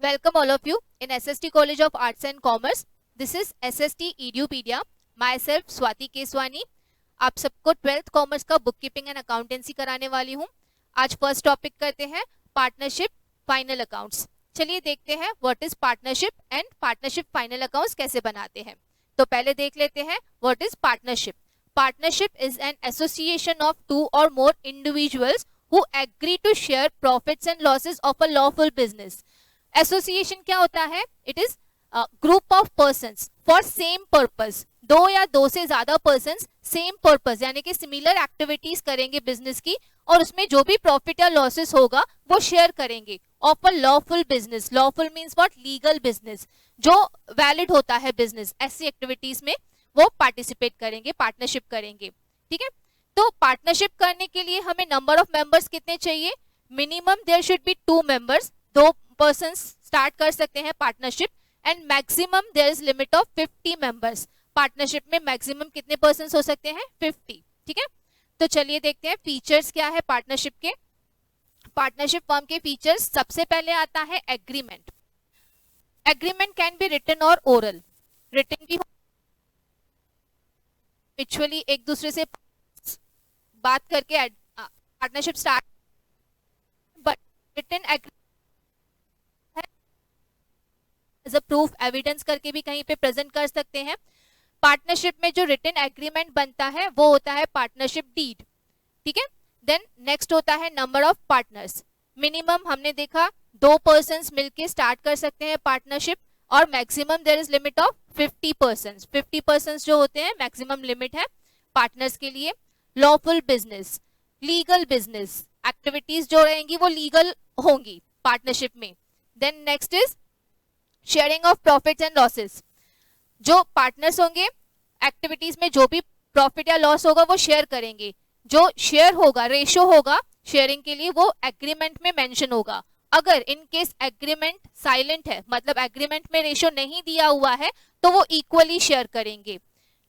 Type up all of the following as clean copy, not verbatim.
Welcome all of you in SST College of Arts and Commerce. This is SST Edupedia. Myself Swati Keswani. आप सबको 12th commerce का book keeping and accountancy कराने वाली हूँ. आज first topic करते हैं पार्टनरशिप फाइनल अकाउंट्स. चलिए देखते हैं what is partnership and partnership final accounts कैसे बनाते हैं. तो पहले देख लेते हैं what is partnership. Partnership is an association of 2 or more individuals who agree to share profits and losses of a lawful business. Association क्या होता है? It is group of persons for same purpose. 2 या 2 से ज्यादा persons same purpose यानी कि similar activities करेंगे business की, और उसमें जो भी प्रॉफिट या लॉसेस होगा वो शेयर करेंगे of a lawful business. Lawful means what? Legal business, जो वैलिड होता है बिजनेस. ऐसी एक्टिविटीज में वो पार्टिसिपेट करेंगे, पार्टनरशिप करेंगे. ठीक है. तो पार्टनरशिप करने के लिए हमें नंबर ऑफ मेंबर्स कितने चाहिए? Minimum there should be 2 members. 2 person start कर सकते हैं partnership, and maximum there is limit of 50 members. Partnership में मैक्सिमम कितने पर्सन हो सकते हैं? 50. ठीक है. तो चलिए देखते हैं फीचर्स क्या है पार्टनरशिप के. पार्टनरशिप फर्म के फीचर्स, सबसे पहले आता है agreement. Agreement can be written और ओरल. रिटन भी म्यूचुअली एक दूसरे से बात करके partnership start, but written agreement as a proof, evidence करके भी कहीं पे प्रेजेंट कर सकते हैं. पार्टनरशिप में जो रिटन एग्रीमेंट बनता है वो होता है पार्टनरशिप डीड. ठीक है. देन नेक्स्ट होता है नंबर ऑफ पार्टनर्स. मिनिमम हमने देखा 2 पर्संस मिलके स्टार्ट कर सकते हैं पार्टनरशिप, और maximum there is limit of 50 persons. 50 persons जो होते हैं मैक्सिमम लिमिट है पार्टनर्स के लिए. Lawful business, legal business, activities जो रहेंगी वो लीगल होंगी पार्टनरशिप में. Then next is sharing of profits and losses. जो पार्टनर्स होंगे एक्टिविटीज में जो भी प्रॉफिट या लॉस होगा वो शेयर करेंगे. जो शेयर होगा, रेशो होगा शेयरिंग के लिए, वो एग्रीमेंट में मेंशन होगा. अगर इन केस एग्रीमेंट साइलेंट है, मतलब एग्रीमेंट में रेशो नहीं दिया हुआ है, तो वो इक्वली शेयर करेंगे.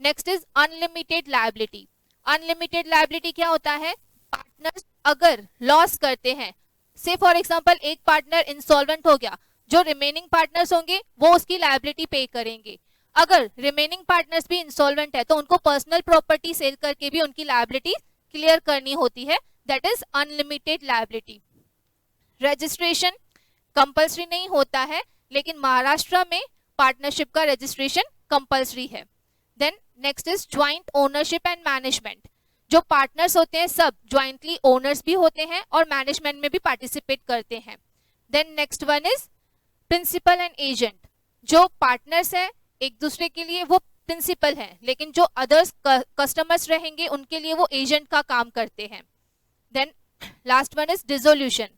Next is unlimited liability. Unlimited liability क्या होता है? पार्टनर्स अगर लॉस करते हैं, से फॉर एग्जांपल एक पार्टनर इंसॉल्वेंट हो गया, जो रिमेनिंग पार्टनर्स होंगे वो उसकी लायबिलिटी पे करेंगे. अगर रिमेनिंग पार्टनर्स भी इंसॉल्वेंट है तो उनको पर्सनल प्रॉपर्टी सेल करके भी उनकी लायबिलिटी क्लियर करनी होती है. That is unlimited liability. Registration compulsory नहीं होता है, लेकिन महाराष्ट्र में पार्टनरशिप का रजिस्ट्रेशन कंपल्सरी है. Then next is joint ownership and management. जो पार्टनर्स होते हैं सब ज्वाइंटली ओनर्स भी होते हैं और मैनेजमेंट में भी पार्टिसिपेट करते हैं. Then next one is principal and agent. जो पार्टनर्स हैं एक दूसरे के लिए वो प्रिंसिपल हैं, लेकिन जो अदर्स कस्टमर्स रहेंगे उनके लिए वो एजेंट का काम करते हैं. Then last one is dissolution.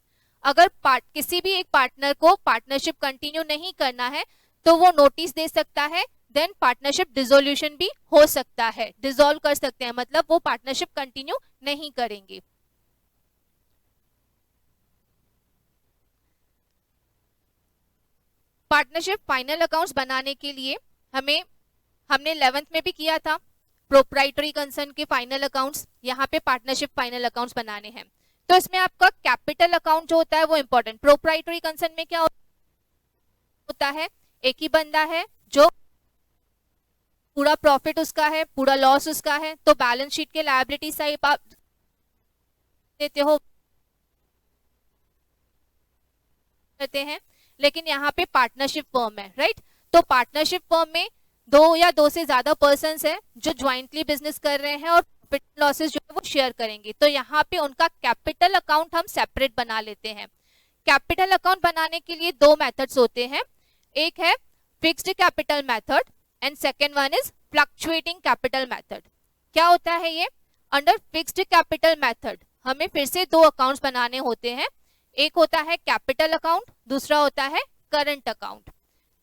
अगर किसी भी एक पार्टनर को पार्टनरशिप कंटिन्यू नहीं करना है तो वो नोटिस दे सकता है. देन पार्टनरशिप डिसोल्यूशन भी हो सकता है, डिसॉल्व कर सकते हैं, मतलब वो पार्टनरशिप कंटिन्यू नहीं करेंगे. पार्टनरशिप फाइनल अकाउंट्स बनाने के लिए हमने 11th में भी किया था प्रोप्राइटरी कंसर्न के फाइनल अकाउंट्स. यहाँ पे पार्टनरशिप फाइनल अकाउंट्स बनाने हैं. तो इसमें आपका कैपिटल अकाउंट जो होता है वो इंपॉर्टेंट. प्रोप्राइटरी कंसर्न में क्या होता है? एक ही बंदा है जो पूरा प्रॉफिट उसका है, पूरा लॉस उसका है, तो बैलेंस शीट के लायबिलिटी साइड आप देते हो करते हैं. लेकिन यहाँ पे पार्टनरशिप फर्म है, राइट. तो पार्टनरशिप फर्म में 2 या 2 से ज्यादा पर्संस है जो ज्वाइंटली बिजनेस कर रहे हैं और प्रॉफिट लॉसेस जो है वो शेयर करेंगे. तो यहाँ पे उनका कैपिटल अकाउंट हम सेपरेट बना लेते हैं. कैपिटल अकाउंट बनाने के लिए 2 मेथड्स होते हैं. एक है fixed capital method and second one is fluctuating capital method. क्या होता है ये? अंडर फिक्स्ड कैपिटल मेथड हमें फिर से 2 अकाउंट्स बनाने होते हैं. एक होता है कैपिटल अकाउंट, दूसरा होता है करंट अकाउंट.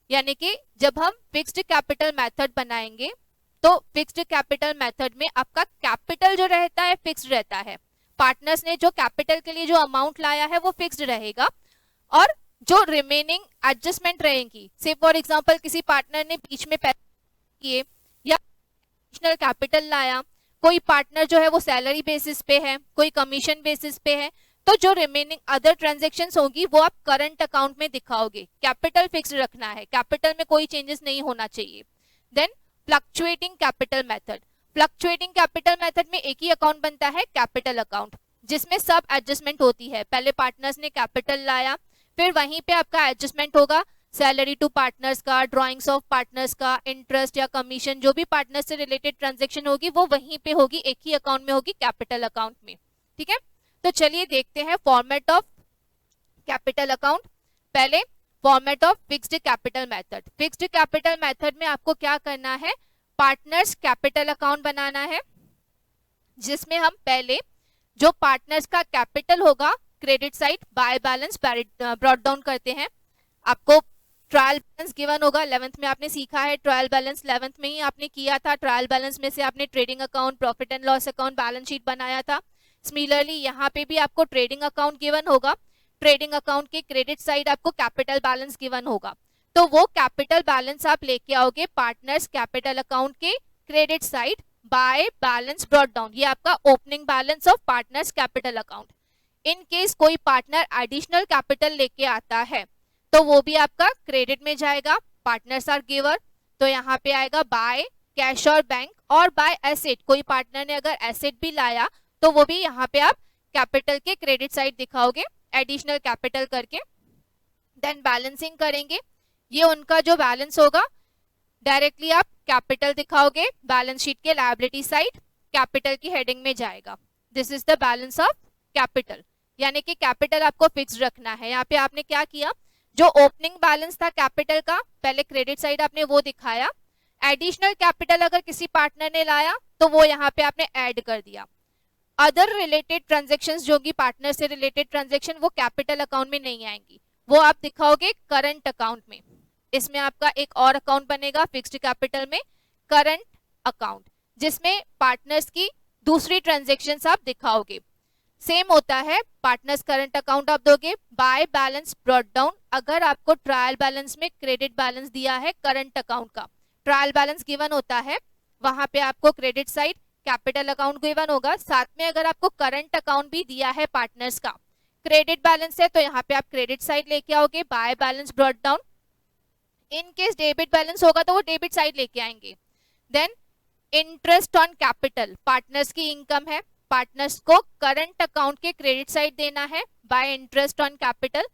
यानी कि जब हम फिक्स्ड कैपिटल मेथड बनाएंगे तो फिक्स्ड कैपिटल मेथड में आपका कैपिटल जो रहता है फिक्स्ड रहता है. पार्टनर्स ने जो कैपिटल के लिए जो अमाउंट लाया है वो फिक्स्ड रहेगा, और जो रिमेनिंग एडजस्टमेंट रहेंगी, से फॉर एग्जांपल किसी पार्टनर ने बीच में पैसे किए या एडिशनल कैपिटल लाया, कोई पार्टनर जो है वो सैलरी बेसिस पे है, कोई कमीशन बेसिस पे है, तो जो रिमेनिंग अदर ट्रांजेक्शन्स होगी वो आप करंट अकाउंट में दिखाओगे। कैपिटल फिक्स रखना है, कैपिटल में कोई चेंजेस नहीं होना चाहिए। Then fluctuating capital method, fluctuating capital method में एक ही अकाउंट बनता है, कैपिटल अकाउंट, जिसमें सब एडजस्टमेंट होती है। पहले पार्टनर्स ने कैपिटल लाया, फिर वहीं पे आपका एडजस्टमेंट होगा, सैलरी टू पार्टनर्स का, ड्रॉइंग्स ऑफ पार्टनर्स का, इंटरेस्ट या कमीशन, जो भी पार्टनर से रिलेटेड ट्रांजेक्शन होगी वो वहीं पे होगी, एक ही अकाउंट में होगी, कैपिटल अकाउंट में। ठीक है, तो चलिए देखते हैं फॉर्मेट ऑफ कैपिटल अकाउंट। पहले format of fixed capital method. Fixed capital method में आपको क्या करना है, पार्टनर्स कैपिटल अकाउंट बनाना है, जिसमें हम पहले जो पार्टनर्स का कैपिटल होगा credit side by balance brought down करते हैं। आपको ट्रायल बैलेंस गिवन होगा, 11th में आपने सीखा है ट्रायल बैलेंस, 11th में ही आपने किया था। ट्रायल बैलेंस में से आपने trading account, profit and loss account, balance sheet बनाया था। सिमिलरली यहाँ पे भी आपको ट्रेडिंग अकाउंट गिवन होगा, ट्रेडिंग अकाउंट के क्रेडिट साइड आपको कैपिटल बैलेंस गिवन होगा, तो वो कैपिटल बैलेंस आप लेके आओगे पार्टनर्स कैपिटल अकाउंट के credit side by balance brought down. ये आपका opening balance of partners capital account. In case कोई पार्टनर एडिशनल कैपिटल लेके आता है तो वो भी आपका क्रेडिट में जाएगा, पार्टनर्स आर गिवर, तो यहाँ पे आएगा बाय कैश और बैंक, और बाय एसेट, कोई पार्टनर ने अगर एसेट भी लाया तो वो भी यहाँ पे आप कैपिटल के क्रेडिट साइड दिखाओगे एडिशनल कैपिटल करके। देन बैलेंसिंग करेंगे, ये उनका जो बैलेंस होगा डायरेक्टली आप कैपिटल दिखाओगे, बैलेंस शीट के लायबिलिटी साइड कैपिटल की हेडिंग में जाएगा। This is the balance of capital, यानी कि कैपिटल आपको फिक्स रखना है। यहाँ पे आपने क्या किया, जो ओपनिंग बैलेंस था कैपिटल का, पहले क्रेडिट साइड आपने वो दिखाया, एडिशनल कैपिटल अगर किसी पार्टनर ने लाया तो वो यहाँ पे आपने ऐड कर दिया। अदर रिलेटेड ट्रांजेक्शन्स जो कि पार्टनर से रिलेटेड ट्रांजेक्शन वो कैपिटल अकाउंट में नहीं आएंगी, वो आप दिखाओगे करंट अकाउंट में। इसमें आपका एक और अकाउंट बनेगा फिक्स्ड कैपिटल में, करंट अकाउंट, जिसमें पार्टनर्स की दूसरी ट्रांजेक्शन्स आप दिखाओगे। सेम होता है, पार्टनर्स करंट अकाउंट आप दोगे बाय बैलेंस ब्रॉट डाउन। अगर आपको ट्रायल बैलेंस में क्रेडिट बैलेंस दिया है करंट अकाउंट का, ट्रायल बैलेंस गिवन होता है, वहां पे आपको credit side capital account given होगा, साथ में अगर आपको करंट अकाउंट भी दिया है पार्टनर्स का, क्रेडिट बैलेंस है तो यहाँ पे आप क्रेडिट साइड लेके आओगे by balance brought down. In case debit balance होगा तो वो डेबिट साइड लेके आएंगे। Then interest on capital, partners की इनकम है, पार्टनर्स को करंट अकाउंट के क्रेडिट साइड देना है by interest on capital.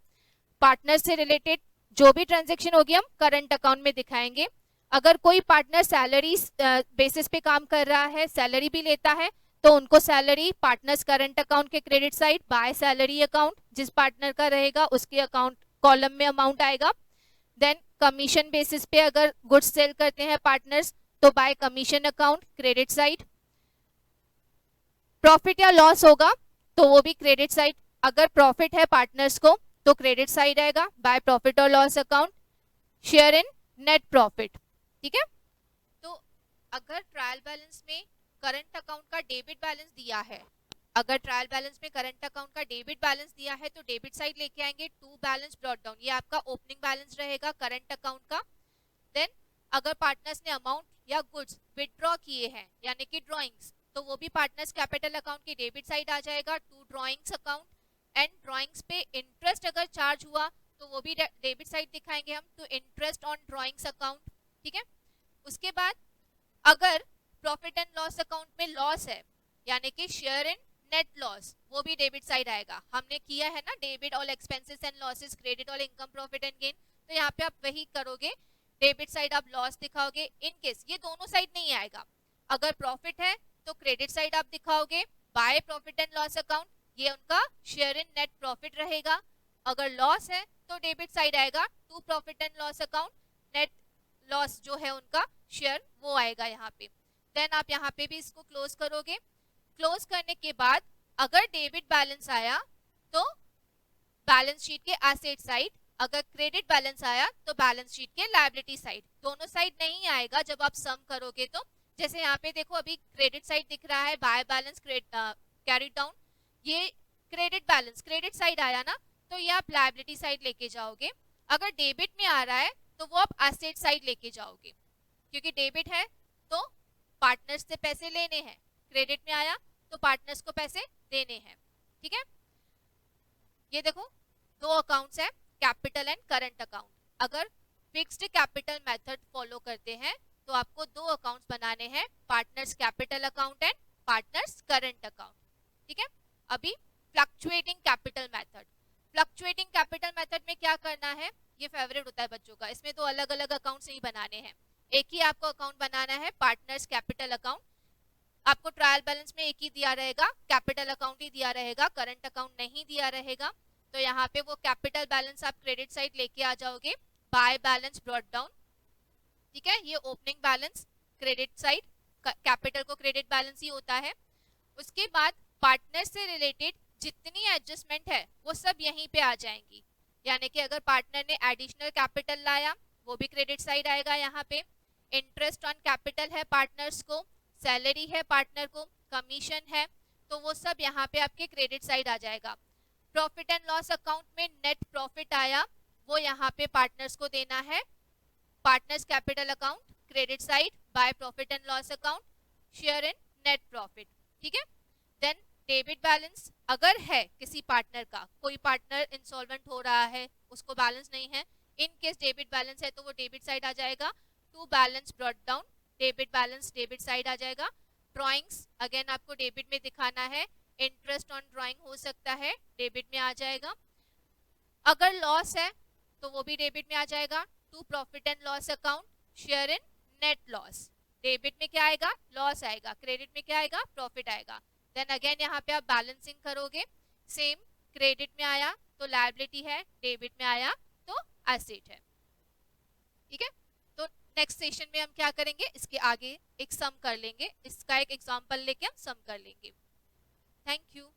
Partner से रिलेटेड जो भी ट्रांजेक्शन होगी हम करंट अकाउंट में दिखाएंगे। अगर कोई पार्टनर सैलरी बेसिस पे काम कर रहा है, सैलरी भी लेता है, तो उनको सैलरी पार्टनर्स करंट अकाउंट के credit side by salary account, जिस पार्टनर का रहेगा उसके अकाउंट कॉलम में अमाउंट आएगा। देन कमीशन बेसिस पे अगर गुड्स सेल करते हैं पार्टनर्स तो bye commission account credit side. Profit या लॉस होगा तो वो भी क्रेडिट साइड, अगर प्रॉफिट है पार्टनर्स को तो क्रेडिट साइड आएगा बाय प्रॉफिट और loss account. Share in net profit, ठीक है। तो अगर ट्रायल बैलेंस में करंट अकाउंट का डेबिट बैलेंस दिया है, अगर ट्रायल बैलेंस में करंट अकाउंट का डेबिट बैलेंस दिया है तो डेबिट साइड लेके आएंगे टू बैलेंस ब्रॉट डाउन, ये आपका ओपनिंग बैलेंस रहेगा करंट अकाउंट का। देन अगर पार्टनर्स ने अमाउंट या गुड्स विथड्रॉ किए हैं यानी कि ड्रॉइंग्स, तो वो भी पार्टनर्स कैपिटल अकाउंट की डेबिट साइड आ जाएगा to drawings account. And drawings पे इंटरेस्ट अगर चार्ज हुआ तो वो भी डेबिट साइड दिखाएंगे हम, तो इंटरेस्ट ऑन ड्रॉइंग्स अकाउंट, ठीक है। उसके बाद अगर प्रॉफिट एंड लॉस अकाउंट में लॉस है यानी कि शेयर इन नेट लॉस, वो भी डेबिट साइड आएगा। हमने किया है ना debit all expenses and losses, credit all income profit and gain, तो यहाँ पे आप वही करोगे, डेबिट साइड आप लॉस दिखाओगे। इन केस ये दोनों साइड नहीं आएगा, अगर प्रॉफिट है तो क्रेडिट साइड आप दिखाओगे by profit and loss account, ये उनका शेयर इन नेट प्रॉफिट रहेगा। अगर लॉस है तो डेबिट साइड आएगा to profit and loss account, net loss जो है उनका शेयर वो आएगा यहाँ पे। देन आप यहाँ पे भी इसको क्लोज करोगे। क्लोज करने के बाद अगर डेबिट बैलेंस आया तो बैलेंस शीट के एसेट साइड, अगर क्रेडिट बैलेंस आया तो बैलेंस शीट के लायबिलिटी साइड, दोनों साइड नहीं आएगा जब आप सम करोगे। तो जैसे यहाँ पे देखो अभी क्रेडिट साइड दिख रहा है बाय बैलेंस कैरी डाउन, ये क्रेडिट बैलेंस क्रेडिट साइड आया ना, तो ये आप लायबिलिटी साइड लेके जाओगे। अगर डेबिट में आ रहा है तो वो आप एसेट साइड लेके जाओगे, क्योंकि डेबिट है तो पार्टनर्स से पैसे लेने हैं, क्रेडिट में आया तो पार्टनर्स को पैसे देने हैं, ठीक है। ये देखो दो अकाउंट्स है, कैपिटल एंड करंट अकाउंट। अगर फिक्स्ड कैपिटल मेथड फॉलो करते हैं तो आपको दो अकाउंट्स बनाने हैं, partners capital account and partners current account. ठीक है, अभी fluctuating capital method. Fluctuating capital method में क्या करना है, ये फेवरेट होता है बच्चों का, इसमें तो अलग अलग अकाउंट्स नहीं बनाने हैं, एक ही आपको अकाउंट बनाना है, पार्टनर्स कैपिटल अकाउंट। आपको ट्रायल बैलेंस में एक ही दिया रहेगा, कैपिटल अकाउंट ही दिया रहेगा, करंट अकाउंट नहीं दिया रहेगा। तो यहाँ पे वो कैपिटल बैलेंस आप क्रेडिट साइड लेके आ जाओगे, बाय बैलेंस ब्रॉट डाउन। ठीक है, ये opening balance credit side, capital को क्रेडिट बैलेंस ही होता है। उसके बाद पार्टनर से रिलेटेड जितनी एडजस्टमेंट है वो सब यहीं पे आ जाएंगी, यानी कि अगर पार्टनर ने एडिशनल कैपिटल लाया वो भी क्रेडिट साइड आएगा यहाँ पे। इंटरेस्ट ऑन कैपिटल है पार्टनर्स को, सैलरी है पार्टनर को, कमीशन है, तो वो सब यहाँ पे आपके क्रेडिट साइड आ जाएगा। प्रॉफिट एंड लॉस अकाउंट में नेट प्रॉफिट आया वो यहाँ पे पार्टनर्स को देना है, partners capital account credit side by profit and loss account, share in net profit. ठीक है, देन डेबिट बैलेंस अगर है किसी पार्टनर का, कोई पार्टनर इंसॉल्वेंट हो रहा है उसको बैलेंस नहीं है, इन केस डेबिट बैलेंस है तो वो डेबिट साइड आ जाएगा। To balance brought down, debit balance debit side आ जाएगा। ड्रॉइंग्स अगेन आपको डेबिट में दिखाना है, इंटरेस्ट ऑन ड्रॉइंग हो सकता है डेबिट में आ जाएगा। अगर लॉस है तो वो भी डेबिट में आ जाएगा। To profit and loss account, share in net loss, debit में क्या आएगा, लॉस आएगा, क्रेडिट में क्या आएगा, प्रॉफिट आएगा। देन अगेन यहाँ पे आप बैलेंसिंग करोगे, सेम क्रेडिट में आया तो लायबिलिटी है, डेबिट में आया तो एसेट है। ठीक है, तो नेक्स्ट सेशन में हम क्या करेंगे, इसके आगे एक सम कर लेंगे, इसका एक एग्जांपल लेके हम सम कर लेंगे। Thank you.